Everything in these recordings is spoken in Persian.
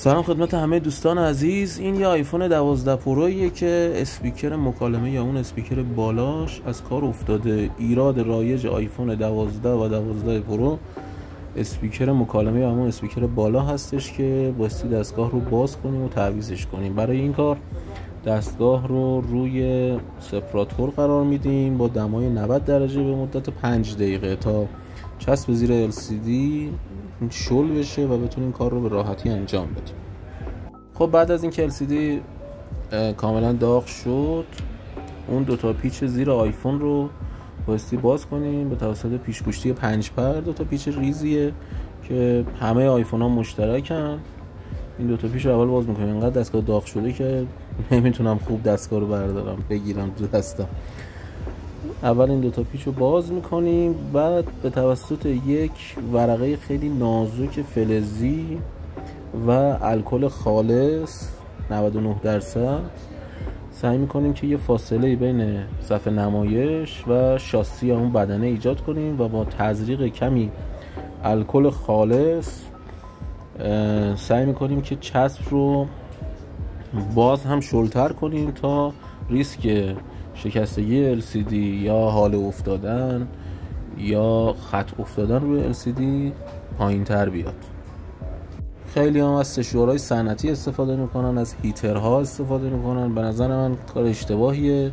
سلام خدمت همه دوستان عزیز. این یه آیفون 12 پرویه که اسپیکر مکالمه یا اون اسپیکر بالاش از کار افتاده. ایراد رایج آیفون 12 و 12 پرو اسپیکر مکالمه یا همون اسپیکر بالا هستش که بایستی دستگاه رو باز کنیم و تعویضش کنیم. برای این کار دستگاه رو روی سپراتور قرار میدیم با دمای 90 درجه به مدت 5 دقیقه تا چسب زیر LCD شل بشه و بتونیم کار رو به راحتی انجام بدیم. خب بعد از اینکه LCD کاملا داغ شد، اون دوتا پیچ زیر آیفون رو بایستی باز کنیم به توسط پیچ‌گوشتی 5 پر. دوتا پیچ ریزیه که همه آیفون ها مشترکن. این دوتا پیچ رو اول باز میکنیم. انقدر دستگاه داغ شده که نمیتونم خوب دستگاه رو بردارم بگیرم تو دستم. اول این دوتا پیچ رو باز میکنیم، بعد به توسط یک ورقه خیلی نازک فلزی و الکل خالص 99% سعی میکنیم که یه فاصله بین صفحه نمایش و شاسی اون بدنه ایجاد کنیم و با تزریق کمی الکل خالص سعی میکنیم که چسب رو باز هم شلتر کنیم تا ریسک شکستگی LCD یا حال افتادن یا خط افتادن روی LCD پایین تر بیاد. خیلی هم از سشوارهای صنعتی استفاده میکنن، از هیترها استفاده میکنن. به نظر من کار اشتباهیه.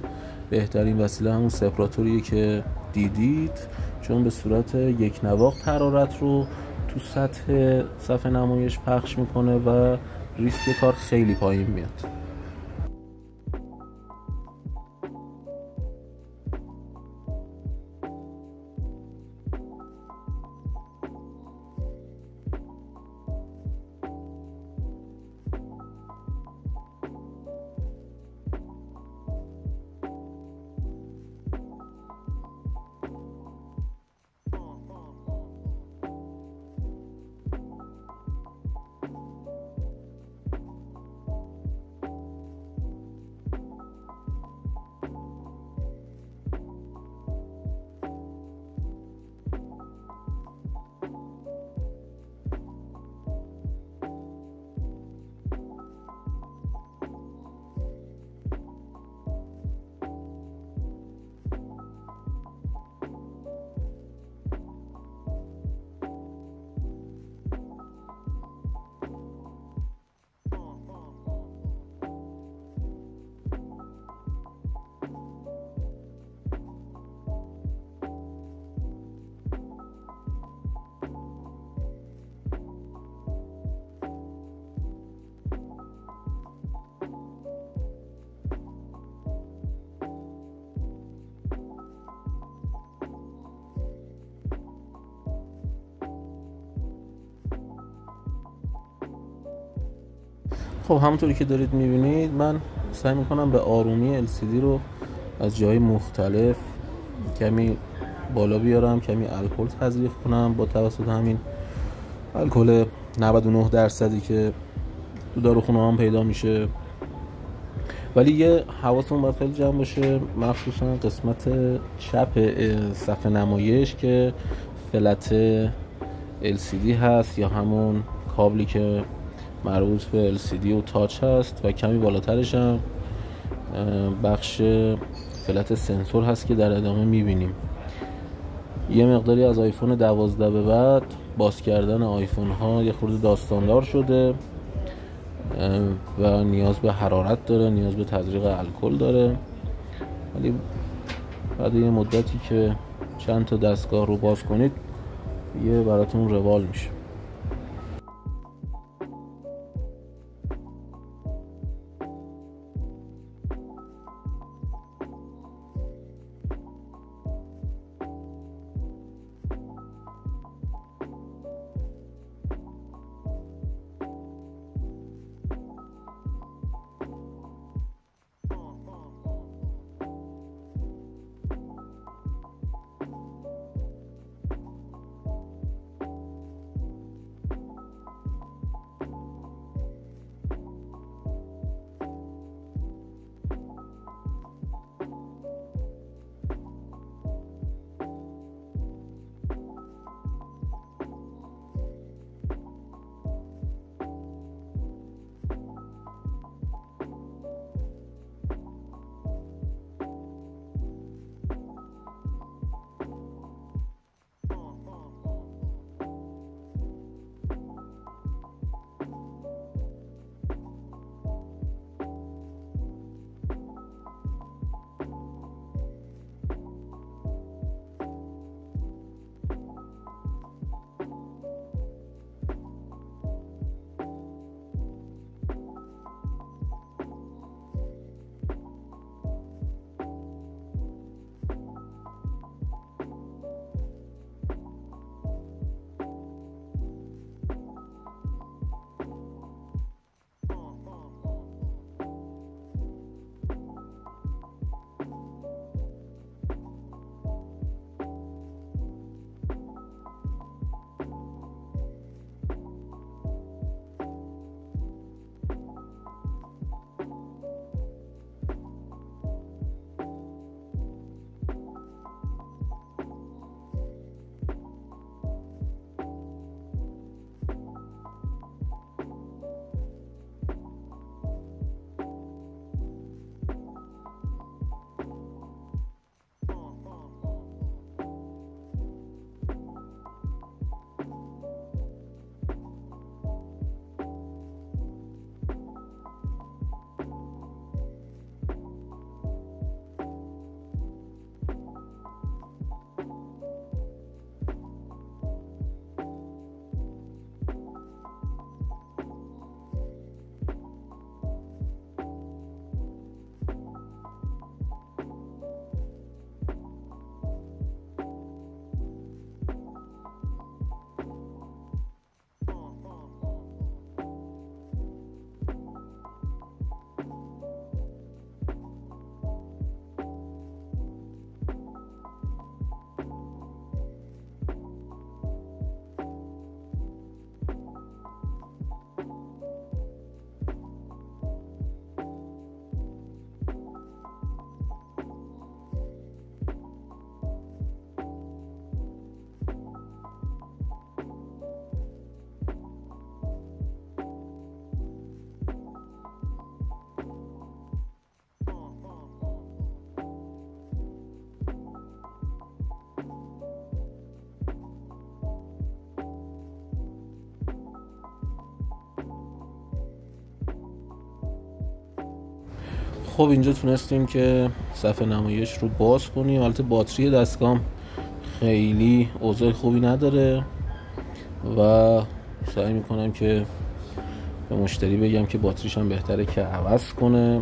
بهترین وسیله همون سپراتوریه که دیدید، چون به صورت یک نواخت حرارت رو تو سطح صفحه نمایش پخش میکنه و ریسک کار خیلی پایین میاد. خب همونطوری که دارید میبینید من سعی میکنم به آرومی LCD رو از جای مختلف کمی بالا بیارم، کمی الکل تزریق کنم با توسط همین الکل 99% که تو داروخونه هم پیدا میشه. ولی یه حواستون باید خیلی جمع باشه، مخصوصا قسمت چپ صفحه نمایش که فلت LCD هست یا همون کابلی که مربوط به LCD و تاچ هست و کمی بالاترش هم بخش فلت سنسور هست که در ادامه میبینیم. یه مقداری از آیفون 12 به بعد باز کردن آیفون ها یه خورده داستاندار شده و نیاز به حرارت داره، نیاز به تزریق الکل داره. ولی بعد یه مدتی که چند تا دستگاه رو باز کنید یه براتون روال میشه. خب اینجا تونستیم که صفحه نمایش رو باز کنیم. البته باتری دستگاه خیلی اوضاع خوبی نداره و سعی میکنم که به مشتری بگم که باتریش هم بهتره که عوض کنه،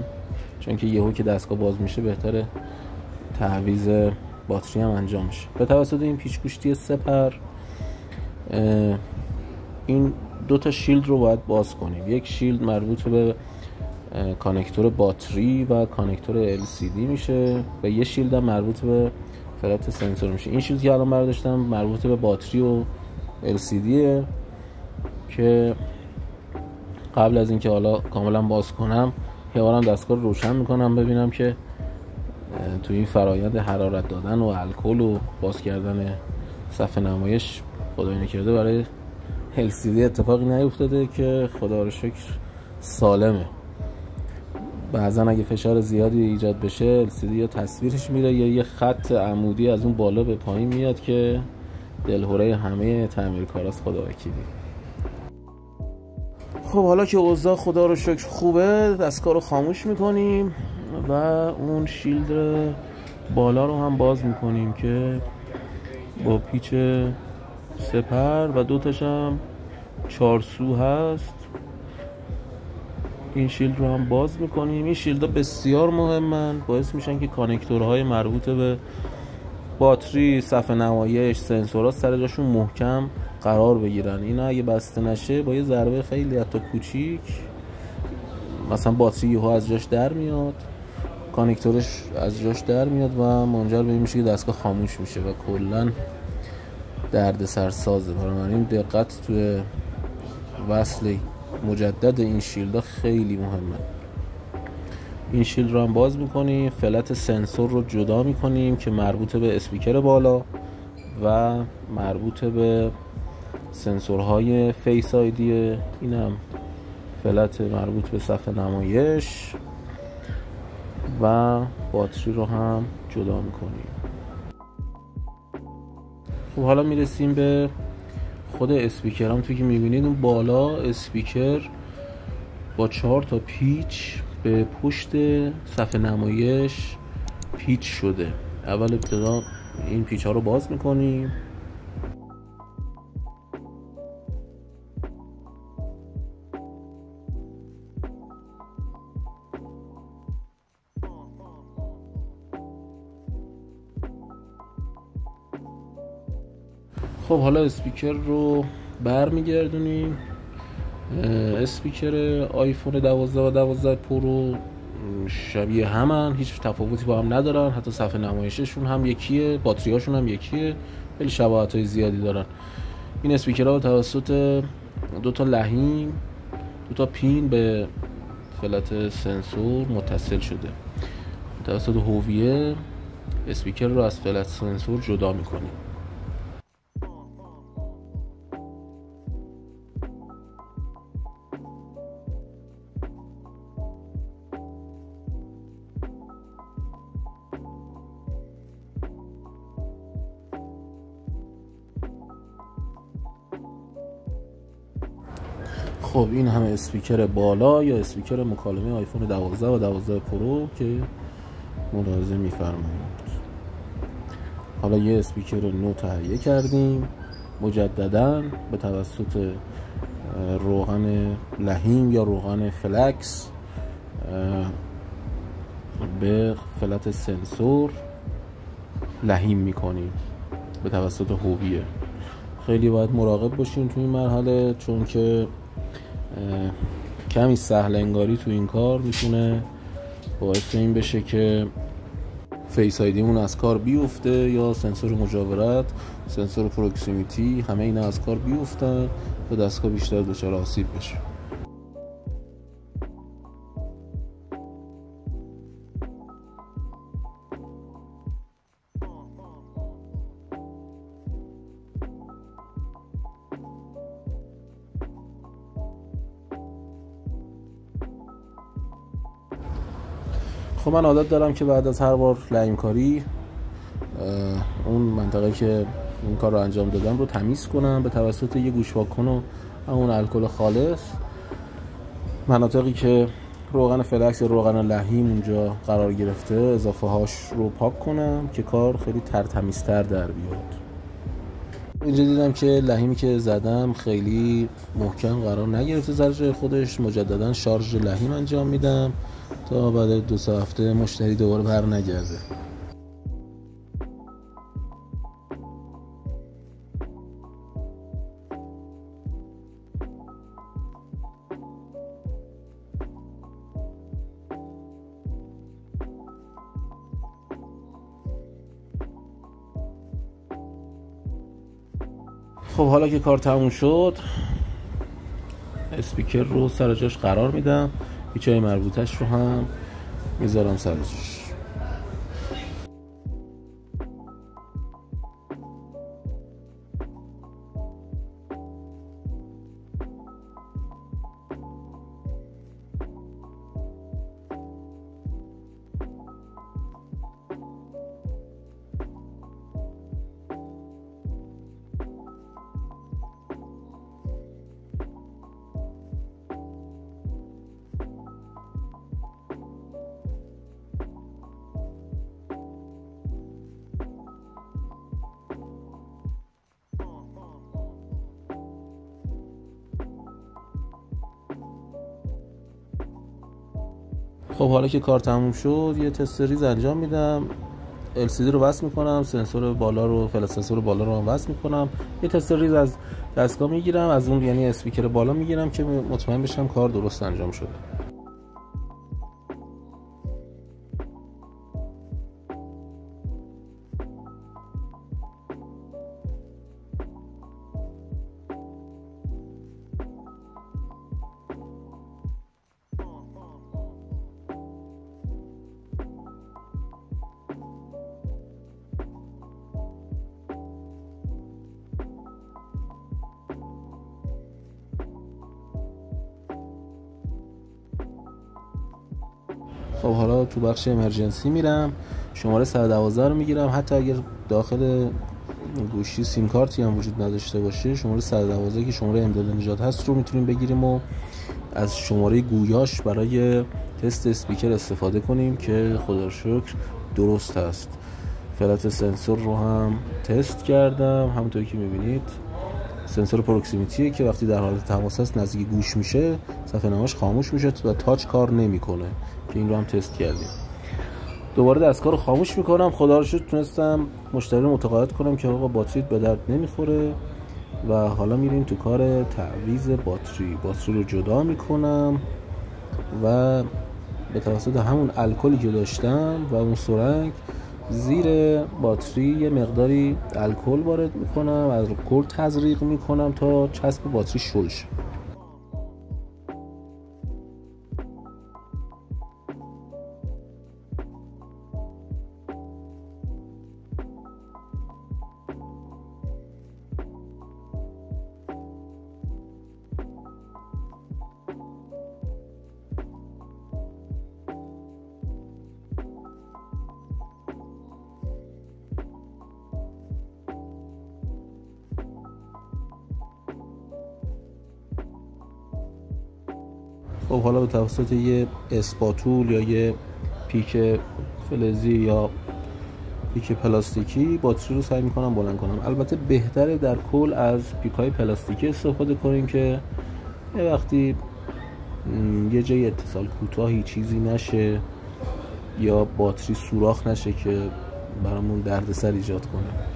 چون که یهو که دستگاه باز میشه بهتره تعویض باتری هم انجام میشه به توسط این پیچ گوشتی سپر. این دو تا شیلد رو باید باز کنیم. یک شیلد مربوط به کانکتور باتری و کانکتور LCD میشه و یه شیلد هم مربوط به فلات سنسور میشه. این شیلد که الان برداشتم مربوط به باتری و LCD که قبل از اینکه حالا کاملا باز کنم یه بارم دستگاه رو روشن میکنم ببینم که توی این فرایند حرارت دادن و الکل و باز کردن صفحه نمایش خدای نکرده برای LCD اتفاقی نیفتاده که خدا رو شکر سالمه. بعضا اگه فشار زیادی ایجاد بشه LCD یا تصویرش میره یا یه خط عمودی از اون بالا به پایین میاد که دلهوره همه تعمیرکاراست خدا وکیلی. خب حالا که اوضاع خدا رو شکر خوبه دستگاه رو خاموش میکنیم و اون شیلد بالا رو هم باز میکنیم که با پیچ سپر و دوتاش هم 4 سو هست. این شیلد رو هم باز میکنیم. این شیلد ها بسیار مهمن، باعث میشن که کانکتورهای مربوط به باتری، صفحه نمایش، سنسورها سر جاشون محکم قرار بگیرن. اینا اگه بسته نشه با یه ضربه خیلی حتی کوچیک مثلا باتری یهو از جاش در میاد، کانکتورش از جاش در میاد و منجر به این میشه که دستگاه خاموش میشه و کلا درد سرسازه. بنابراین دقت توی وصل مجدد این شیلد خیلی مهمه. این شیلد رو هم باز میکنیم، فلت سنسور رو جدا میکنیم که مربوط به اسپیکر بالا و مربوط به سنسورهای فیس آیدیه. این هم فلت مربوط به صفحه نمایش و باتری رو هم جدا میکنیم. خب حالا میرسیم به خود اسپیکر. هم توی که میبینید اون بالا اسپیکر با 4 تا پیچ به پشت صفحه نمایش پیچ شده. اول ابتدا این پیچ ها رو باز میکنیم. خب حالا اسپیکر رو برمیگردونیم. اسپیکر آیفون 12 و 12 پرو شبیه همن، هیچ تفاوتی با هم ندارن، حتی صفحه نمایششون هم یکیه، باتریاشون هم یکیه، خیلی شباهت‌های زیادی دارن. این اسپیکرها توسط 2 تا لحیم، 2 تا پین به فلت سنسور متصل شده. توسط هویه اسپیکر رو از فلت سنسور جدا می‌کنیم. خب این همه اسپیکر بالا یا اسپیکر مکالمه آیفون 12 و 12 پرو که ملاحظه می‌فرمایید. حالا یه اسپیکر نو تهیه کردیم مجدداً به توسط روغن لحیم یا روغن فلکس به فلت سنسور لحیم می‌کنیم به توسط هویه. خیلی باید مراقب باشیم تو این مرحله، چون که کمی سهل انگاری تو این کار میتونه باعث این بشه که فیس آیدیمون از کار بیفته یا سنسور مجاورت، سنسور پروکسیمیتی، همه اینا از کار بیفتن و دستگاه بیشتر دچار آسیب بشه. خب من عادت دارم که بعد از هر بار لحیم کاری اون منطقه که این کار رو انجام دادم رو تمیز کنم به توسط یه گوشواکن و همون الکل خالص. مناطقی که روغن فلکس یا روغن لحیم اونجا قرار گرفته، اضافه هاش رو پاک کنم که کار خیلی ترتمیزتر در بیاد. اینجا دیدم که لحیمی که زدم خیلی محکم قرار نگرفته سر جای خودش، مجددا شارژ لحیم انجام میدم تا بعد 2-3 هفته مشتری دوباره بر نگرده. خب حالا که کار تموم شد، اسپیکر رو سر جاش قرار میدم، پیچای مربوطش رو هم میذارم سر جاش. خب حالا که کار تموم شد، یه تست ریز انجام میدم. LCD رو وصل میکنم، سنسور بالا رو، فلز سنسور بالا رو هم وصل میکنم. یه تست ریز از دستگاه میگیرم، از اون یعنی اسپیکر بالا میگیرم که مطمئن بشم کار درست انجام شده. خب حالا تو بخش امرجنسی میرم، شماره 112 رو میگیرم. حتی اگر داخل گوشی سیم کارتی هم وجود نداشته باشه، شماره 112 که شماره امداد نجات هست رو میتونیم بگیریم و از شماره گویاش برای تست اسپیکر استفاده کنیم که خدا رو شکر درست هست. فلات سنسور رو هم تست کردم، همونطوری که میبینید سنسور پروکسیمیتیه که وقتی در حالت تماس هست نزدیک گوش میشه صفحه نمایش خاموش میشه و تاچ کار نمیکنه، که این رو هم تست کردیم. دوباره دستگاه رو خاموش میکنم. خدا رو شکر تونستم مشتری رو متقاعد کنم که آقا باتریت به درد نمیخوره و حالا میریم تو کار تعویض باتری رو جدا میکنم و به توسط همون الکلی که داشتم و اون سرنگ زیر باتری یه مقداری الکل وارد میکنم، از الکل تزریق میکنم تا چسب باتری شل شه. خب حالا به توسط یه اسپاتول یا یه پیک فلزی یا پیک پلاستیکی باتری رو سعی میکنم بلند کنم. البته بهتره در کل از پیک‌های پلاستیکی استفاده کنیم که یه وقتی یه جای اتصال کوتاهی چیزی نشه یا باتری سوراخ نشه که برامون دردسر ایجاد کنه.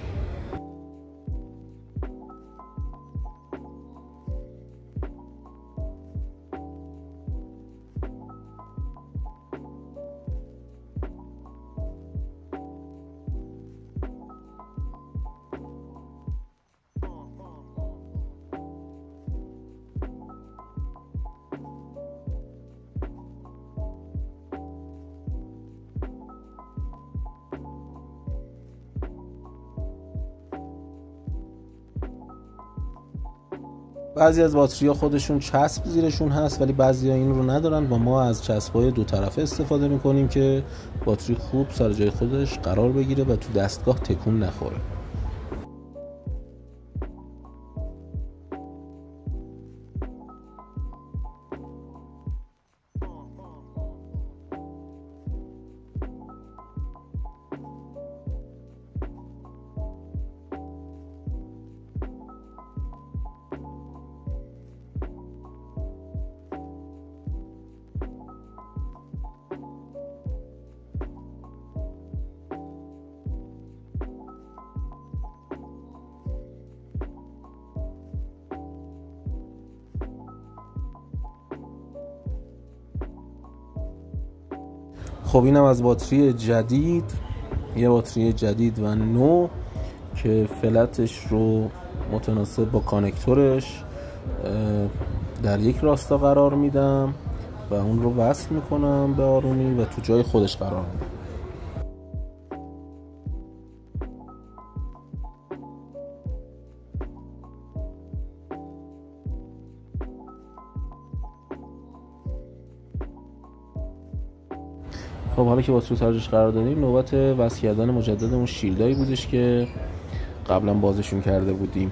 بعضی از باتری‌ها خودشون چسب زیرشون هست ولی بعضی‌ها این رو ندارن و ما از چسب‌های دو طرفه استفاده می‌کنیم که باتری خوب سر جای خودش قرار بگیره و تو دستگاه تکون نخوره. خب اینم از باتری جدید، یه باتری جدید و نو که فلتش رو متناسب با کانکتورش در یک راستا قرار میدم و اون رو وصل میکنم به آرومی و تو جای خودش قرار میدم. خب حالا که باتری سر جاش قرار دادیم، نوبت وصل کردن مجدد اون شیلدایی بودش که قبلا بازشون کرده بودیم.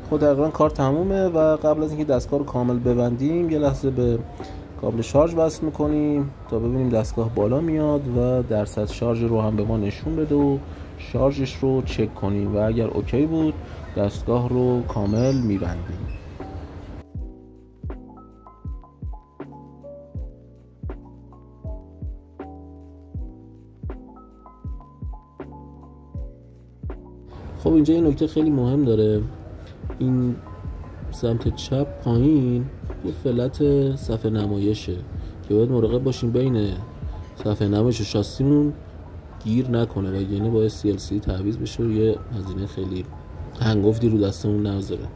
خب تقریبا کار تمومه و قبل از اینکه دستگاه رو کامل ببندیم یه لحظه به کابل شارژ وصل میکنیم تا ببینیم دستگاه بالا میاد و درصد شارژ رو هم به ما نشون بده و شارژش رو چک کنیم و اگر اوکی بود دستگاه رو کامل میبندیم. خب اینجا یه نکته خیلی مهم داره، این سمت چپ پایین یه فلت صفحه نمایشه که باید مراقب باشیم بین صفحه نمایش و شاسیمون گیر نکنه و یعنی باید CLC تعویض بشه و یه هزینه خیلی هنگفتی رو دستمون نذاره.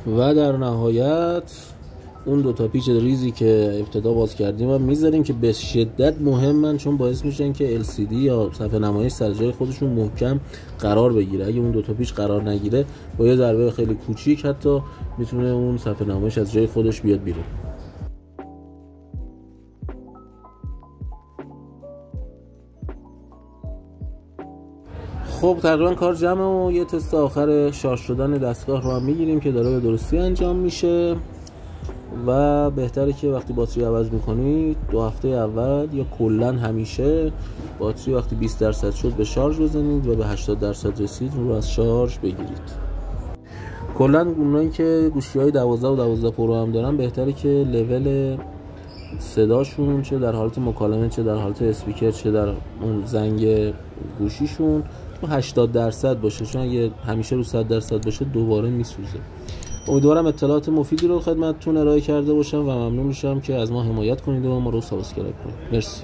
و در نهایت اون دوتا پیچ ریزی که ابتدا باز کردیم هم میذاریم که به شدت مهمن، چون باعث میشن که LCD یا صفحه نمایش سر جای خودشون محکم قرار بگیره. اگه اون دوتا پیچ قرار نگیره با یه ضربه خیلی کوچیک حتی میتونه اون صفحه نمایش از جای خودش بیاد بیرون. خب تقریبا کار جمعه و یه تست آخر شارژ شدن دستگاه رو هم میگیریم که داره به درستی انجام میشه و بهتره که وقتی باتری عوض میکنید 2 هفته اول یا کلا همیشه باتری وقتی 20% شد به شارژ بزنید و به 80% رسید رو از شارژ بگیرید. کلا اونایی که گوشی‌های 12 و 12 پرو هم دارن بهتره که لول صداشون چه در حالت مکالمه چه در حالت اسپیکر چه در اون زنگ گوشیشون تو 80% باشه، چون اگه همیشه رو 100% باشه دوباره میسوزه. امیدوارم اطلاعات مفیدی رو خدمتتون ارائه کرده باشم و ممنون میشم که از ما حمایت کنید و ما رو سابسکرایب کنید. مرسی.